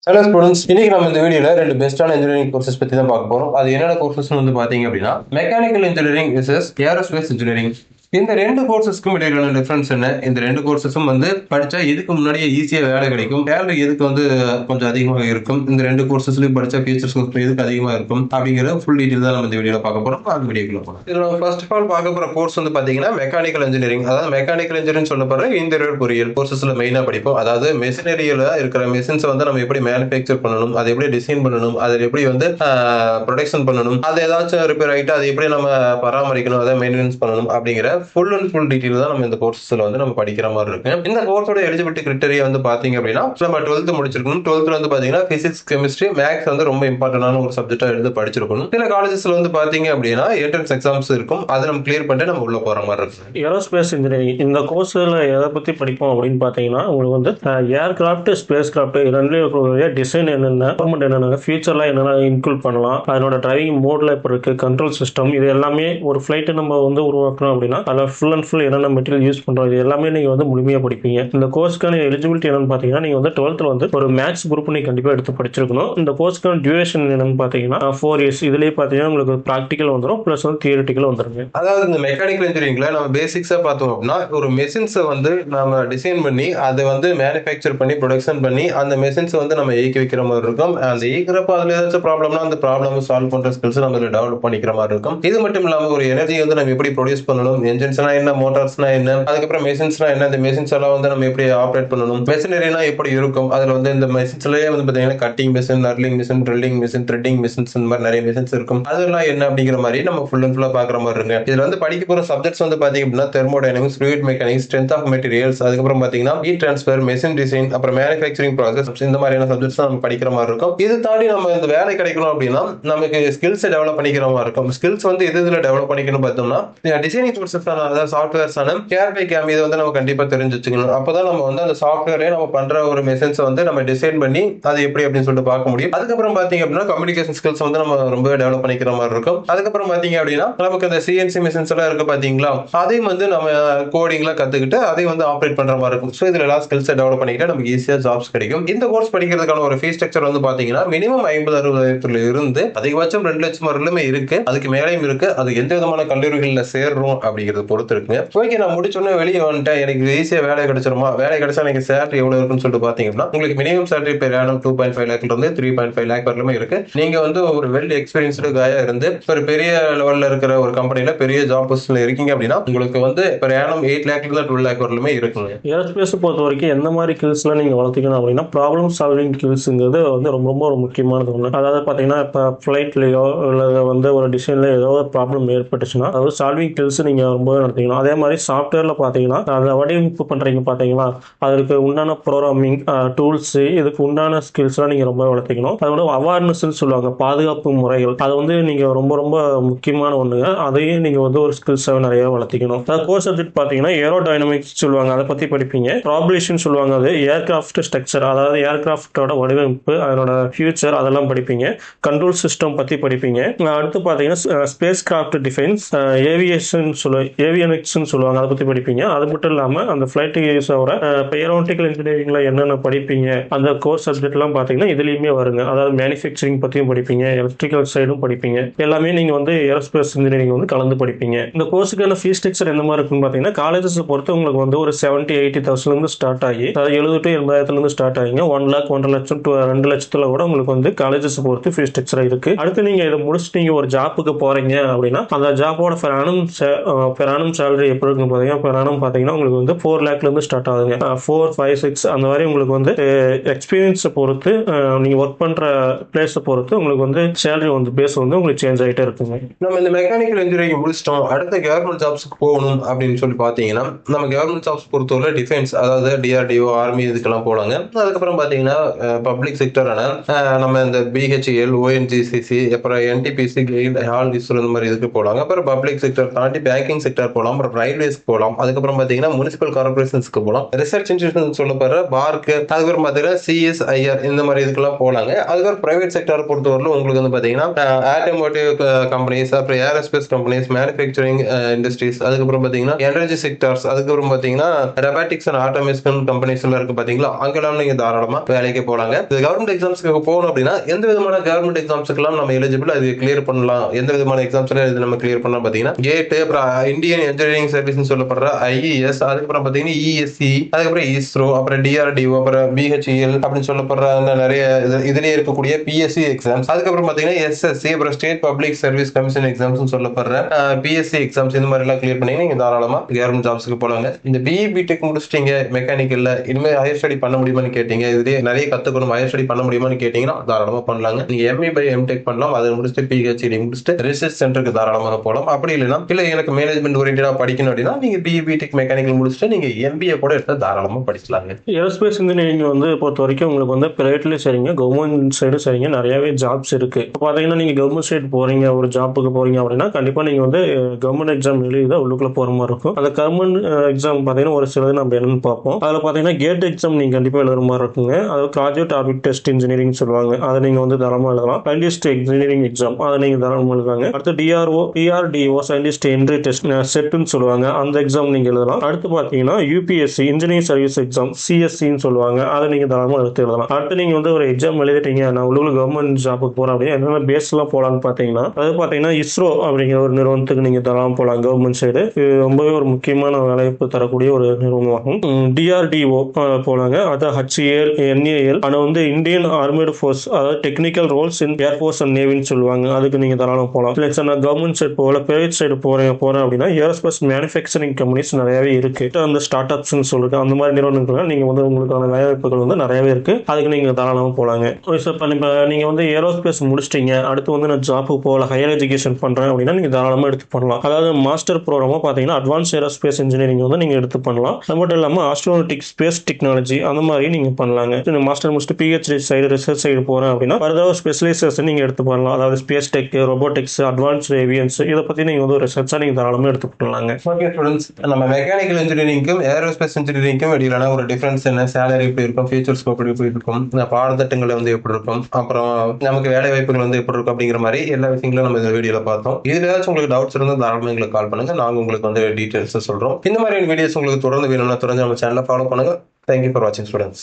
Hello students, இன்னைக்கு நம்ம இந்த வீடியோல ரெண்டு பெஸ்டான இன்ஜினியரிங் கோர்சஸ் பத்தி தான் பார்க்க போறோம். அது என்னென்ன கோர்சஸ் வந்து பாத்தீங்க அப்படின்னா, mechanical engineering versus aerospace engineering. இந்த ரெண்டு கோர்சஸ்க்கும் இடையிலான டிஃபரன்ஸ் என்ன? இந்த ரெண்டு கோர்சஸும் வந்து படிச்சா இதுக்கு முன்னாடியே ஈஸியா வேலை கிடைக்கும், சேலரி எதுக்கு வந்து கொஞ்சம் அதிகமாக இருக்கும், இந்த ரெண்டு கோர்சஸ்லயும் படிச்சா ஃபீச்சர்ஸ் எதுக்கு அதிகமா இருக்கும் அப்படிங்கிற ஃபுல் டீடைல் தான் நம்ம இந்த வீடியோல பார்க்க போறோம். அந்த வீடியோக்குள்ள போறோம். இதுல நம்ம ஃபர்ஸ்ட் ஆஃப் ஆல் பார்க்க போற கோர்ஸ் வந்து பாத்தீங்கன்னா மெக்கானிக்கல் இன்ஜினியரிங். அதாவது மெக்கானிக்கல் இன்ஜினியரிங் சொல்ல போற இன்டீரியர் பொறியியல் கோர்சஸ்ல மெயினா படிப்போம். அதாவது மெஷினரியில இருக்கிற மிஷின்ஸ் வந்து நம்ம எப்படி மேனுஃபேக்சர் பண்ணணும், அதை எப்படி டிசைன் பண்ணணும், அதை எப்படி வந்து ப்ரொடக்ஷன் பண்ணணும், அது ஏதாச்சும் ரிப்பேர் ஆகிட்டு அதை எப்படி நம்ம பராமரிக்கணும், அதை மெயின்டெனன்ஸ் பண்ணணும் அப்படிங்கிற ஃபுல் அண்ட் ஃபுல் டீடைல் தான் நம்ம இந்த கோர்சஸ்ல வந்து நம்ம படிக்கிற மாதிரி இருக்கு. இந்த கோர்ஸோட எலிஜிபிலிட்டி கிரைட்டீரியா வந்து பாத்தீங்க அப்படின்னா, நம்ம 12th முடிச்சிருக்கணும். 12th வந்து பாத்தீங்கன்னா பிசிக்ஸ், கெமிஸ்ட்ரி, மேக்ஸ் வந்து ரொம்ப இம்பார்ட்டன்டான ஒரு சப்ஜெக்டா எடுத்து படிச்சிருக்கணும். சில காலேஜஸ்ல வந்து பாத்தீங்க அப்படின்னா என்ட்ரன்ஸ் எக்ஸாம்ஸ் இருக்கும், அதை நம்ம கிளியர் பண்ணிட்டு நம்ம உள்ள போற மாதிரி இருக்கு. ஏரோஸ்பேஸ் இன்ஜினியரிங் இந்த கோர்ஸ்ல எதை பத்தி படிப்போம் அப்படின்னு பாத்தீங்கன்னா, உங்களுக்கு வந்து ஏர்கிராஃப்ட், ஸ்பேஸ் கிராஃப்ட் ரெண்டுலயும் இருக்கக்கூடிய டிசைன் என்னென்ன, என்னென்ன ஃபியூச்சர்ல என்னென்ன இன்க்ளூட் பண்ணலாம், அதனோட டிரைவிங் மோட்ல இப்போ இருக்கு, கண்ட்ரோல் சிஸ்டம், இது எல்லாமே ஒரு ஃபிளைட்டை நம்ம வந்து உருவாக்கணும் அப்படின்னா அதில் ஃபுல் அண்ட் ஃபுல் என்னென்ன மெட்டீரியல் யூஸ் பண்றோம், இது எல்லாமே நீங்க வந்து முழுமையா படிப்பீங்க. இந்த கோர்ஸ்க்கான எலிஜிபிலிட்டி என்னன்னு பாத்தீங்கன்னா, நீங்க வந்து 12th வந்து ஒரு மேக்ஸ் குரூப் நீங்க கண்டிப்பா எடுத்து படிச்சிருக்கணும். இந்த கோர்ஸ்க்கான டியூரேஷன் என்னன்னு பாத்தீங்கன்னா 4 years. இதுலயே பாத்தீங்கன்னா உங்களுக்கு ப்ராக்டிக்கல் வந்துடும், பிளஸ் வந்து தியரிட்டிக்கல் வந்துருங்க. அதாவது இந்த மெக்கானிக்கல் இன்ஜினியரிங்ல நம்ம பேசிக்ஸா பார்த்தோம் அப்படின்னா, ஒரு மெஷின்ஸை வந்து நம்ம டிசைன் பண்ணி அதை வந்து மேனுஃபேக்சர் பண்ணி ப்ரொடக்ஷன் பண்ணி அந்த மெஷின்ஸ் வந்து நம்ம இயக்கி வைக்கிற மாதிரி இருக்கும். அந்த இயக்கிறப்ப அதுல ஏதாச்சும் ப்ராப்ளம்னா அந்த ப்ராப்ளம் சால்வ் பண்ற ஸ்கில்ஸ் நம்ம டெவலப் பண்ணிக்கிற மாதிரி இருக்கும். இது மட்டும் இல்லாம ஒரு எனர்ஜி வந்து நம்ம எப்படி ப்ரொடியூஸ் பண்ணணும், என்ஜின்ஸ்னா என்ன, மோட்டார்ஸ்னா என்ன, அதுக்கப்புறம் மெஷின்ஸ்னா என்ன, இந்த மெஷின்ஸ் எல்லாம் வந்து நம்ம எப்படி ஆப்ரேட் பண்ணணும், மெஷினரினா எப்படி இருக்கும், அதுல வந்து இந்த மெஷின்ஸ்லயே வந்து பாத்தீங்கன்னா cutting machine, knurling machine, drilling machine, threading machines, இந்த மாதிரி நிறைய மிஷின்ஸ் இருக்கும். அதெல்லாம் என்ன அப்படிங்கிற மாதிரி நம்ம ஃபுல் அண்ட் ஃபுல்லா பாக்குற மாதிரி இருக்கு. இதுல வந்து படிக்க போற சப்ஜெக்ட்ஸ் வந்து பாத்தீங்க அப்படின்னா thermodynamics, fluid mechanics, strength of materials, அதுக்கப்புறம் பாத்தீங்கன்னா ஹீட் ட்ரான்ஸ்ஃபர், மெஷின் டிசைன், அப்புறம் மேனுஃபேக்சரிங் ப்ராசஸ், இந்த மாதிரியான சப்ஜெக்ட்ஸ் நம்ம படிக்கிற மாதிரி இருக்கும். இது தாண்டி நம்ம இந்த வேலை கிடைக்கணும் அப்படின்னா நமக்கு ஸ்கில்ஸ் டெவலப் பண்ணிக்கிற மாதிரி இருக்கும். ஸ்கில்ஸ் வந்து இதுல டெவலப் பண்ணிக்கணும் பார்த்தோம்னா டிசைனிங் ப்ராசஸ், அதாவது சாஃப்ட்வேர்ஸ் ஆன கேர் கேம், இது வந்து நம்ம கண்டிப்பா தெரிஞ்சு வச்சுக்கணும். அப்பதான் நம்ம வந்து அந்த சாஃப்ட்வேர்லயே நம்ம பண்ற ஒரு மெஷின்ஸ் வந்து நம்ம டிசைன் பண்ணி அது எப்படி அப்படின்னு சொல்லிட்டு பார்க்க முடியும். அதுக்கப்புறம் பாத்தீங்க அப்படின்னா கம்யூனிகேஷன் ஸ்கில்ஸ் வந்து நம்ம ரொம்ப டெவலப் பண்ணிக்கிற மாதிரி இருக்கும். அதுக்கப்புறம் பாத்தீங்க அப்படின்னா நமக்கு அந்த சிஎன்சி மிஷின்ஸ் எல்லாம் இருக்கு பாத்தீங்களா, அதையும் வந்து நம்ம கோடிங்லாம் கத்துக்கிட்டு அதையும் வந்து ஆப்ரேட் பண்ற மாதிரி இருக்கும். ஸோ இதுல எல்லாம் ஸ்கில்ஸ் டெவலப் பண்ணிக்கிட்டா நமக்கு ஈஸியா ஜாப்ஸ் கிடைக்கும். இந்த கோர்ஸ் படிக்கிறதுக்கான ஒரு ஃபீஸ் ஸ்ட்ரக்சர் வந்து பாத்தீங்கன்னா மினிமம் 50-60 இருந்து அதிகபட்சம் 2 லட்சம் வரலுமே இருக்கு, அதுக்கு மேலேயும் இருக்கு. அது எந்த விதமான கல்லூரிகள்ல சேர்றோம் அப்படிங்கிறது பொறுத்து இருக்குங்க. ஓகே, நான் முடிச்சோன்னே வெளியே வந்துட்டேன், எனக்கு ஈஸியா வேலை கிடைச்சிருமா, வேலை கிடைச்சா எனக்கு சேலரி எவ்வளவு இருக்குன்னு சொல்லிட்டு பாத்தீங்கன்னா உங்களுக்கு மினிமம் சேலரி பெர் ஆனம் 2.5 லேக்ல இருந்து 3.5 லேக் வரலுமே இருக்கு. நீங்க வந்து ஒரு வெல் எக்ஸ்பீரியன்ஸ்டு காயா இருந்து ஒரு பெரிய லெவல்ல இருக்கிற ஒரு கம்பெனில பெரிய ஜாப் பொசிஷன்ல இருக்கீங்க அப்படின்னா உங்களுக்கு வந்து பெர் ஆனம் 8 லேக்ல இருந்து 12 லேக் வரலுமே இருக்குங்க. ஏரோஸ்பேஸ் பொறுத்த வரைக்கும் எந்த மாதிரி ஸ்கில்ஸ்லாம் நீங்க வளர்த்திக்கணும் அப்படின்னா, ப்ராப்ளம் சால்விங் ஸ்கில்ஸ்ங்கிறது வந்து ரொம்ப ரொம்ப ஒரு முக்கியமானது ஒன்று. அதாவது பாத்தீங்கன்னா இப்போ ஃபிளைட்லயோ இல்லை வந்து ஒரு டிசைன்ல ஏதோ ஒரு ப்ராப்ளம் ஏற்பட்டுச்சுன்னா அதாவது சால்விங் ஸ்கில்ஸ் நீங்க ரொம்பவே நடத்திக்கணும். அதே மாதிரி சாஃப்ட்வேர்ல பாத்தீங்கன்னா அதை வடிவமைப்பு பண்றீங்க பாத்தீங்களா, அதுக்கு உண்டான ப்ரோக்ராமிங் டூல்ஸ், இதுக்கு உண்டான ஸ்கில்ஸ்லாம் நீங்க ரொம்ப வளர்த்திக்கணும். அதோட அவேர்னஸ் சொல்லுவாங்க, பாதுகாப்பு முறைகள், அது வந்து நீங்க ரொம்ப ரொம்ப முக்கியமான ஒண்ணுங்க. அதையும் நீங்க வந்து ஒரு ஸ்கில்ஸாக நிறைய வளர்த்திக்கணும். கோர் சப்ஜெக்ட் பாத்தீங்கன்னா ஏரோடைனமிக்ஸ் சொல்லுவாங்க, அதை பத்தி படிப்பீங்க. ப்ராபபிலிட்டின்னு சொல்லுவாங்க, அது ஏர்கிராஃப்ட் ஸ்ட்ரக்சர், அதாவது ஏர்கிராஃப்டோட வடிவமைப்பு, அதனோட ஃபியூச்சர், அதெல்லாம் படிப்பீங்க. கண்ட்ரோல் சிஸ்டம் பத்தி படிப்பீங்க. அடுத்து பாத்தீங்கன்னா ஸ்பேஸ் கிராஃப்ட் டிஃபென்ஸ், ஏவியனிக்ஸ் சொல்லுவாங்க, அதை பத்தி படிப்பீங்க. அது மட்டும் இல்லாம அந்த ஃபிளைட் யூஸ் ஆகிற ஏரோநாட்டிக்கல் இன்ஜினியரிங்ல என்னென்ன படிப்பீங்க அந்த கோர்ஸ் சப்ஜெக்ட் எல்லாம் பாத்தீங்கன்னா இதுலயுமே வருங்க. அதாவது மேனுஃபேக்சரிங் பத்தியும் படிப்பீங்க, எலக்ட்ரிக்கல் சைடும் படிப்பீங்க. எல்லாமே நீங்க வந்து ஏரோஸ்பேஸ் இன்ஜினியரிங் வந்து கலந்து படிப்பீங்க. இந்த கோர்ஸுக்கான ஃபீஸ் ஸ்ட்ரக்சர் எந்த மாதிரி இருக்குன்னு பாத்தீங்கன்னா, காலேஜஸ் பொறுத்து உங்களுக்கு வந்து ஒரு 70-80,000 இருந்து ஸ்டார்ட் ஆகி, அதாவது 70,000-80,000 இருந்து ஸ்டார்ட் ஆகிங்க 1 லேக் 1.5 லட்சம் to 2 லட்சத்துல கூட உங்களுக்கு வந்து காலேஜஸ் பொறுத்து ஃபீஸ் ஸ்ட்ரக்சர் இருக்கு. அடுத்து நீங்க இதை முடிச்சுட்டு நீங்க ஒரு ஜாப்புக்கு போறீங்க அப்படின்னா அந்த ஜாப்போட பெர் ஆனம் சேலரி எப்படி இருக்குன்னு பாத்தீங்கன்னா, பெர் ஆனம் பாத்தீங்கன்னா உங்களுக்கு வந்து 4 லேக்ல இருந்து ஸ்டார்ட் ஆகுங்க. 4, 5, 6 அந்த மாதிரி உங்களுக்கு வந்து எக்ஸ்பீரியன்ஸை பொறுத்து நீங்க ஒர்க் பண்ற பிளேஸை பொறுத்து உங்களுக்கு வந்து சேலரி வந்து பேஸ் வந்து உங்களுக்கு சேஞ்ச் ஆகிட்டே இருக்குங்க. நம்ம இந்த மெக்கானிக்கல் இன்ஜினியரிங் முடிச்சிட்டோம், அடுத்த கவர்மெண்ட் ஜாப்ஸ்க்கு போகணும் அப்படின்னு சொல்லி பாத்தீங்கன்னா நம்ம கவர்மெண்ட் ஜாப்ஸ் பொறுத்தவரை டிஃபென்ஸ், அதாவது டிஆர்டிஓ, ஆர்மி, இதுக்கெல்லாம் போலாங்க. அதுக்கப்புறம் பாத்தீங்கன்னா பப்ளிக் செக்டரான நம்ம இந்த பிஹெச்எல், ஓஎன்ஜிசிசி, அப்புறம் என்டிபிசி, கெயில், ஹால், இஸ்ரோ, இந்த மாதிரி இதுக்கு போலாங்க. அப்புறம் பப்ளிக் செக்டர் தாண்டி பேங்கிங் செக்டார் போகலாம், அப்புறம் ரயில்வேஸ்க்கு போகலாம், அதுக்கப்புறம் பாத்தீங்கன்னா முனிசிபல் கார்பரேஷன்ஸ்க்கு போகலாம், ரிசர்ச் இன்ஸ்டிடியூஷன் சொல்லப்படுற பார்க்கு, அதுக்கப்புறம் பாத்தீங்கன்னா சிஎஸ்ஐஆர் இந்த மாதிரி இதுக்கெல்லாம் போலாங்க. அதுக்கப்புறம் பிரைவேட் செக்டார் பொறுத்தவரையிலும் உங்களுக்கு வந்து பாத்தீங்கன்னா ஆட்டோமோட்டிவ் கம்பெனிஸ், அப்புறம் ஏரோஸ்பேஸ் கம்பெனிஸ், மேனுஃபேக்சரிங் இண்டஸ்ட்ரீஸ், அதுக்கப்புறம் பாத்தீங்கன்னா எனர்ஜி செக்டார்ஸ், அதுக்கப்புறம் பாத்தீங்கன்னா ரொபாட்டிக்ஸ் அண்ட் ஆட்டோமேஷன் கம்பெனிஸ் எல்லாம் இருக்கு பாத்தீங்களா, அங்கெல்லாம் நீங்க தாராளமா வேலைக்கு போலாங்க. கவர்மெண்ட் எக்ஸாம்ஸ்க்கு போகணும் அப்படின்னா எந்த விதமான கவர்மெண்ட் எக்ஸாம்ஸ்க்குலாம் நம்ம எலிஜிபிள், அது கிளியர் பண்ணலாம், எந்த விதமான எக்ஸாம்ஸ்ல இது நம்ம கிளியர் பண்ணலாம் பாத்தீங்கன்னா கேட், அப்புறம் இந்தியன் இன்ஜினியரிங் சர்வீஸ் சொல்லப்படுற ஐஇஎஸ், அதுக்கப்புறம் பாத்தீங்கன்னா இஎஸ்சி, அதுக்கப்புறம் இஸ்ரோ, அப்புறம் டிஆர்டிஓ, அப்புறம் பிஹெச்இஎல் அப்படின்னு சொல்லப்படுற அந்த நிறைய இதுலயே இருக்கக்கூடிய பிஎஸ்சி எக்ஸாம்ஸ், அதுக்கப்புறம் பாத்தீங்கன்னா எஸ்எஸ்சி, அப்புறம் state public service commission exams சொல்லப்படுற பிஎஸ்சி எக்ஸாம்ஸ், இந்த மாதிரி எல்லாம் கிளியர் பண்ணி நீங்க தாராளமா கவர்மெண்ட் ஜாப்ஸ்க்கு போலாங்க. இந்த பிஇ பிடெக் முடிச்சிட்டீங்க மெக்கானிக்கல்ல, இனிமே ஹையர் ஸ்டடி பண்ண முடியுமான்னு கேட்டீங்க, இதுலயே நிறைய கத்துக்கணும், ஹையர் ஸ்டடி பண்ண முடியுமான்னு கேட்டீங்கன்னா தாராளமா பண்ணலாங்க. நீங்க எம்இ பை எம்டெக் பண்ணலாம், அதை முடிச்சுட்டு பிஹெச்டி முடிச்சுட்டு ரிசர்ச் சென்டருக்கு தாராளமாக போகலாம். அப்படி இல்லைன்னா இல்ல எனக்கு மேனேஜ்மெண்ட் ஓரியன்டா படிக்கணும் அப்படின்னா நீங்க பிஇ பிடெக் மெக்கானிக்கல் முடிச்சுட்டு நீங்க எம்பிஏ கூட எடுத்து தாராளமா படிக்கலாங்க. ஏரோஸ்பேஸ் இன்ஜினியரிங் வந்து பொறுத்த வரைக்கும் உங்களுக்கு வந்து பிரைவேட்லயும் சரிங்க, கவர்மெண்ட் சைடும் சரிங்க, நிறையவே ஜாப்ஸ் இருக்கு. இப்போ பாத்தீங்கன்னா நீங்க கவர்மெண்ட் சைடு போறீங்க, ஒரு ஜாப்புக்கு போறீங்க அப்படின்னா கண்டிப்பா நீங்க வந்து கவர்மெண்ட் எக்ஸாம் எழுதி தான் உள்ளுக்குள்ள போற மாதிரி இருக்கும். அந்த கவர்மெண்ட் எக்ஸாம் பாத்தீங்கன்னா ஒரு சிலது நம்ம என்னன்னு பார்ப்போம். அதுல பாத்தீங்கன்னா கேட் எக்ஸாம் நீங்க கண்டிப்பா எழுதுற மாதிரி இருக்குங்க. அது ப்ராஜெக்ட் ஆர்பிட் டெஸ்ட் இன்ஜினியரிங் சொல்லுவாங்க, அதை நீங்க வந்து தாராளமா எழுதலாம். சயின்டிஸ்ட் இன்ஜினியரிங் எக்ஸாம் அதை நீங்க தாராளமா எழுதுவாங்க. அடுத்து டிஆர்டிஓ சயின்டிஸ்ட் என்ட்ரி டெஸ்ட் செட்னு சொல்லுவாங்க, அந்த எக்ஸாம் நீங்க எழுதலாம். அடுத்து பாத்தீங்கன்னா யூபிஎஸ்சி இன்ஜினியரிங் சர்வீஸ் எக்ஸாம் சிஎஸ்சின்னு சொல்லுவாங்க, அதை நீங்க தாராளமா எடுத்து எழுதலாம். அடுத்து நீங்க வந்து ஒரு எக்ஸாம் எழுதிட்டீங்க, நான் உள்ள கவர்மெண்ட் ஜாப்புக்கு போறேன் அப்படின்னா என்னென்ன பேஸ் எல்லாம் போலான்னு பாத்தீங்கன்னா, அது பாத்தீங்கன்னா இஸ்ரோ அப்படிங்கிற ஒரு நிறுவனத்துக்கு நீங்க தாராளமா போலாம். கவர்மெண்ட் சைடு இது ரொம்பவே ஒரு முக்கியமான வேலைவாய்ப்பு தரக்கூடிய ஒரு நிறுவனமாகும். டிஆர்டிஓ போலாங்க, அது ஹெச்ஏஎல் என்ஏஎல், அது வந்து இந்தியன் ஆர்மேடு ஃபோர்ஸ், அதாவது technical roles in air force and நேவின்னு சொல்லுவாங்க, அதுக்கு நீங்க தாராளமா போகலாம். நான் கவர்மெண்ட் சைடு போகல, பிரைவேட் சைடு போறேன் அப்படின்னா ஏரோஸ்பேஸ் மேனுஃபேக்சரிங் கம்பெனிஸ் நிறையவே இருக்கு. அந்த ஸ்டார்ட் அப்ஸ் சொல்லிட்டு அந்த மாதிரி நிறுவனங்கள் நீங்க வந்து உங்களுக்கான வேலைவாய்ப்புகள் வந்து நிறையவே இருக்கு, அதுக்கு நீங்க தாராளமா போலாங்க. நீங்க வந்து ஏரோஸ்பேஸ் முடிச்சிட்டீங்க, அடுத்து வந்து நான் ஜாப்புக்கு போகல, ஹையர் எஜுகேஷன் பண்றேன் அப்படின்னா நீங்க தாராளமா எடுத்து பண்ணலாம். அதாவது மாஸ்டர் ப்ரோக்ராமா பாத்தீங்கன்னா அட்வான்ஸ் ஏரோஸ்பேஸ் இன்ஜினியரிங் வந்து நீங்க எடுத்து பண்ணலாம். அது மட்டும் இல்லாம ஆஸ்ட்ரோனாட்டிக் ஸ்பேஸ் டெக்னாலஜி அந்த மாதிரி நீங்க பண்ணலாங்க. மாஸ்டர் முடிச்சுட்டு பிஹெச்டி சைடு ரிசர்ச் சைடு போறேன் அப்படின்னா ஃபர்தர் ஸ்பெஷலைசேஷன் நீங்க எடுத்து பண்ணலாம். அதாவது space tech, robotics, advance avians, இதை பத்தி நீங்க வந்து ஒரு ரிசர்ச்சா நீங்க தாராளமா எடுத்து பண்ணலாங்க. ஓகே ஸ்டூடெண்ட்ஸ், நம்ம மெக்கானிக்கல் இன்ஜினியரிங்கும் ஏரோஸ்பேஸ் இன்ஜினியரிங்கும் இடையிலான ஒரு டிஃபரன்ஸ் என்ன, சேலரி எப்படி இருக்கும், ஃபியூச்சர் ஸ்கோப் எப்படி இருக்கும், இந்த பாடத்திட்டங்கள் வந்து எப்படி இருக்கும், அப்புறம் நமக்கு வேலை வாய்ப்புகள் வந்து எப்படி இருக்கும் அப்படிங்கிற மாதிரி எல்லா விஷயங்களும் நம்ம இந்த வீடியோல பார்த்தோம். இதுல ஏதாச்சும் உங்களுக்கு டவுட்ஸ் இருந்தா தாராளமா எங்களுக்கு கால் பண்ணுங்க, நாங்க உங்களுக்கு வந்து டீடைல்ஸ் சொல்றோம். இந்த மாதிரி வீடியோஸ் உங்களுக்கு தொடர்ந்து வேணும்னா தொடர்ந்து நம்ம சேனலை ஃபாலோ பண்ணுங்க. தேங்க்யூ ஃபார் வாட்சிங் ஸ்டூடெண்ட்ஸ்.